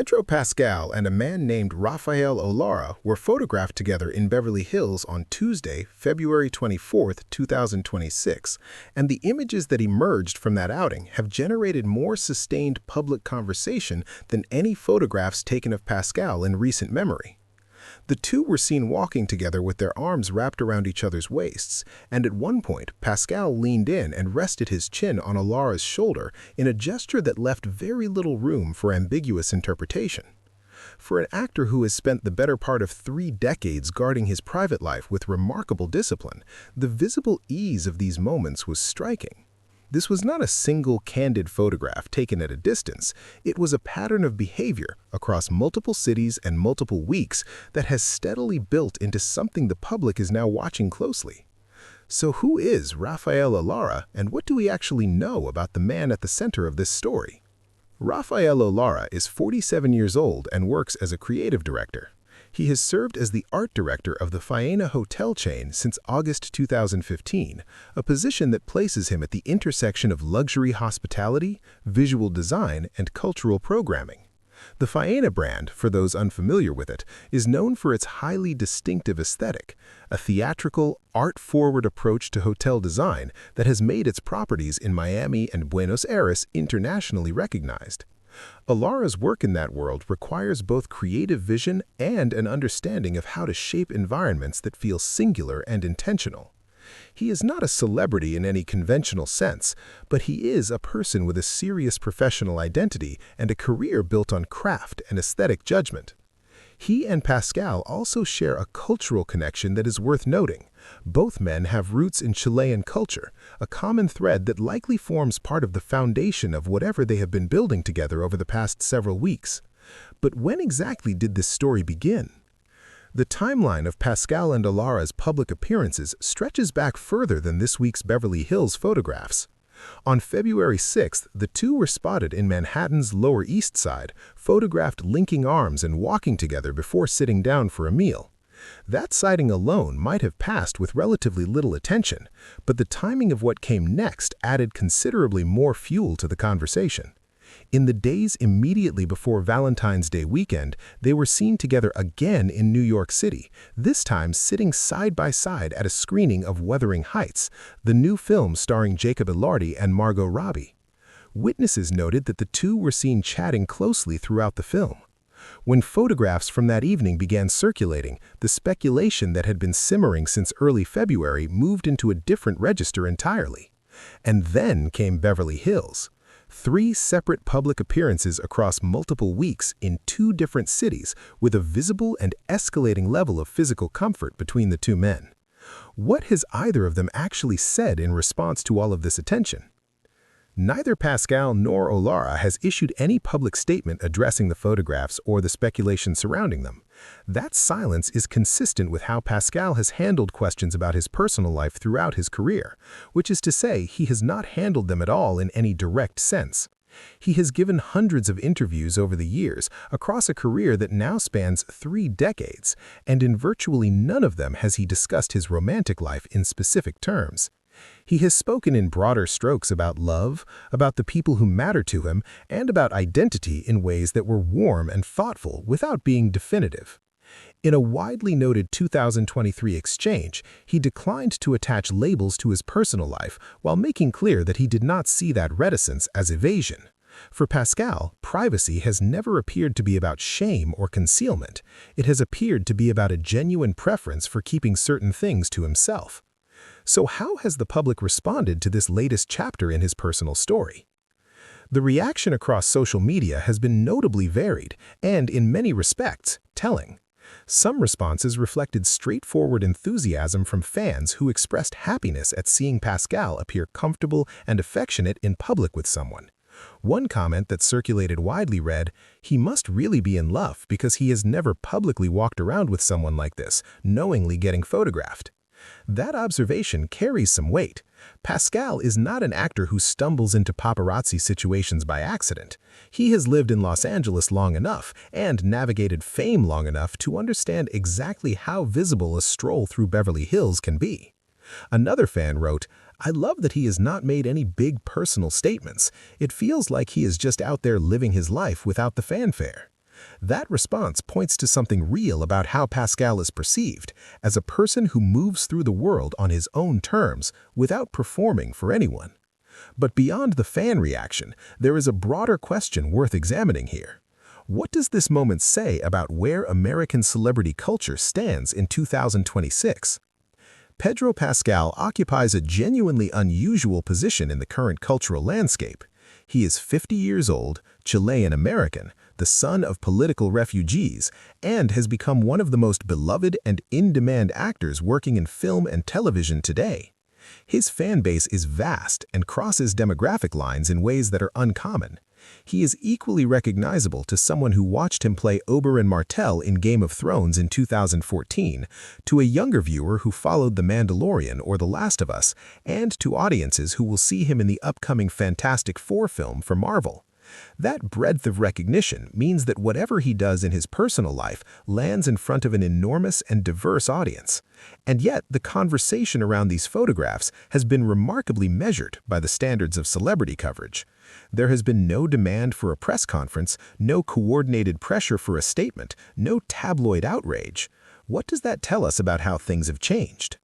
Pedro Pascal and a man named Rafael Olarra were photographed together in Beverly Hills on Tuesday, February 24, 2026, and the images that emerged from that outing have generated more sustained public conversation than any photographs taken of Pascal in recent memory. The two were seen walking together with their arms wrapped around each other's waists, and at one point, Pascal leaned in and rested his chin on Olarra's shoulder in a gesture that left very little room for ambiguous interpretation. For an actor who has spent the better part of 3 decades guarding his private life with remarkable discipline, the visible ease of these moments was striking. This was not a single candid photograph taken at a distance. It was a pattern of behavior across multiple cities and multiple weeks that has steadily built into something the public is now watching closely. So who is Rafael Olarra, and what do we actually know about the man at the center of this story? Rafael Olarra is 47 years old and works as a creative director. He has served as the art director of the Faena hotel chain since August 2015, a position that places him at the intersection of luxury hospitality, visual design, and cultural programming. The Faena brand, for those unfamiliar with it, is known for its highly distinctive aesthetic, a theatrical, art-forward approach to hotel design that has made its properties in Miami and Buenos Aires internationally recognized. Olarra's work in that world requires both creative vision and an understanding of how to shape environments that feel singular and intentional. He is not a celebrity in any conventional sense, but he is a person with a serious professional identity and a career built on craft and aesthetic judgment. He and Pascal also share a cultural connection that is worth noting. Both men have roots in Chilean culture, a common thread that likely forms part of the foundation of whatever they have been building together over the past several weeks. But when exactly did this story begin? The timeline of Pascal and Olarra's public appearances stretches back further than this week's Beverly Hills photographs. On February 6th, the two were spotted in Manhattan's Lower East Side, photographed linking arms and walking together before sitting down for a meal. That sighting alone might have passed with relatively little attention, but the timing of what came next added considerably more fuel to the conversation. In the days immediately before Valentine's Day weekend, they were seen together again in New York City, this time sitting side by side at a screening of Wuthering Heights, the new film starring Jacob Elordi and Margot Robbie. Witnesses noted that the two were seen chatting closely throughout the film. When photographs from that evening began circulating, the speculation that had been simmering since early February moved into a different register entirely. And then came Beverly Hills. 3 separate public appearances across multiple weeks in 2 different cities with a visible and escalating level of physical comfort between the two men. What has either of them actually said in response to all of this attention? Neither Pascal nor Olarra has issued any public statement addressing the photographs or the speculation surrounding them. That silence is consistent with how Pascal has handled questions about his personal life throughout his career, which is to say he has not handled them at all in any direct sense. He has given hundreds of interviews over the years across a career that now spans 3 decades, and in virtually none of them has he discussed his romantic life in specific terms. He has spoken in broader strokes about love, about the people who matter to him, and about identity in ways that were warm and thoughtful without being definitive. In a widely noted 2023 exchange, he declined to attach labels to his personal life while making clear that he did not see that reticence as evasion. For Pascal, privacy has never appeared to be about shame or concealment. It has appeared to be about a genuine preference for keeping certain things to himself. So how has the public responded to this latest chapter in his personal story? The reaction across social media has been notably varied and, in many respects, telling. Some responses reflected straightforward enthusiasm from fans who expressed happiness at seeing Pascal appear comfortable and affectionate in public with someone. One comment that circulated widely read, "He must really be in love because he has never publicly walked around with someone like this, knowingly getting photographed." That observation carries some weight. Pascal is not an actor who stumbles into paparazzi situations by accident. He has lived in Los Angeles long enough and navigated fame long enough to understand exactly how visible a stroll through Beverly Hills can be. Another fan wrote, "I love that he has not made any big personal statements. It feels like he is just out there living his life without the fanfare." That response points to something real about how Pascal is perceived, as a person who moves through the world on his own terms without performing for anyone. But beyond the fan reaction, there is a broader question worth examining here. What does this moment say about where American celebrity culture stands in 2026? Pedro Pascal occupies a genuinely unusual position in the current cultural landscape. He is 50 years old, Chilean-American, the son of political refugees, and has become one of the most beloved and in-demand actors working in film and television today. His fan base is vast and crosses demographic lines in ways that are uncommon. He is equally recognizable to someone who watched him play Oberyn Martell in Game of Thrones in 2014, to a younger viewer who followed The Mandalorian or The Last of Us, and to audiences who will see him in the upcoming Fantastic Four film for Marvel. That breadth of recognition means that whatever he does in his personal life lands in front of an enormous and diverse audience. And yet, the conversation around these photographs has been remarkably measured by the standards of celebrity coverage. There has been no demand for a press conference, no coordinated pressure for a statement, no tabloid outrage. What does that tell us about how things have changed?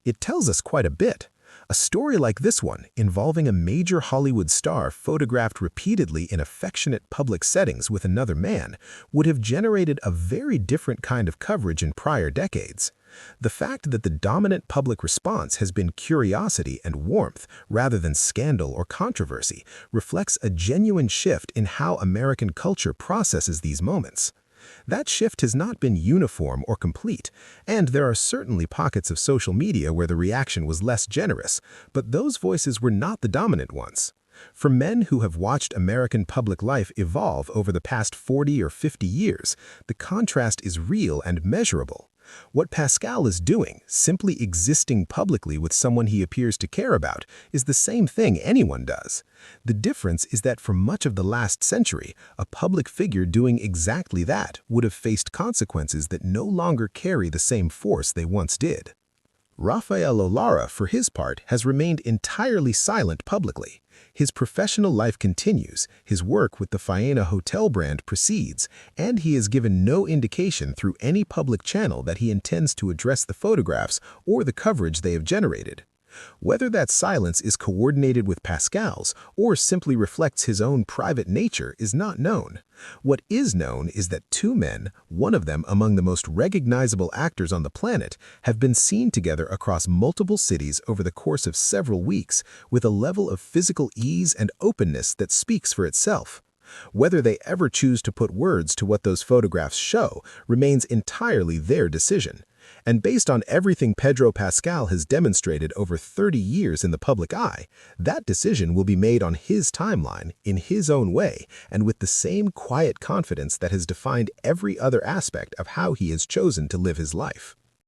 It tells us quite a bit. A story like this one, involving a major Hollywood star photographed repeatedly in affectionate public settings with another man, would have generated a very different kind of coverage in prior decades. The fact that the dominant public response has been curiosity and warmth rather than scandal or controversy reflects a genuine shift in how American culture processes these moments. That shift has not been uniform or complete, and there are certainly pockets of social media where the reaction was less generous, but those voices were not the dominant ones. For men who have watched American public life evolve over the past 40 or 50 years, the contrast is real and measurable. What Pascal is doing, simply existing publicly with someone he appears to care about, is the same thing anyone does. The difference is that for much of the last century, a public figure doing exactly that would have faced consequences that no longer carry the same force they once did. Rafael Olarra, for his part, has remained entirely silent publicly. His professional life continues, his work with the Faena hotel brand proceeds, and he has given no indication through any public channel that he intends to address the photographs or the coverage they have generated. Whether that silence is coordinated with Pascal's or simply reflects his own private nature is not known. What is known is that two men, one of them among the most recognizable actors on the planet, have been seen together across multiple cities over the course of several weeks with a level of physical ease and openness that speaks for itself. Whether they ever choose to put words to what those photographs show remains entirely their decision. And based on everything Pedro Pascal has demonstrated over 30 years in the public eye, that decision will be made on his timeline, in his own way, and with the same quiet confidence that has defined every other aspect of how he has chosen to live his life.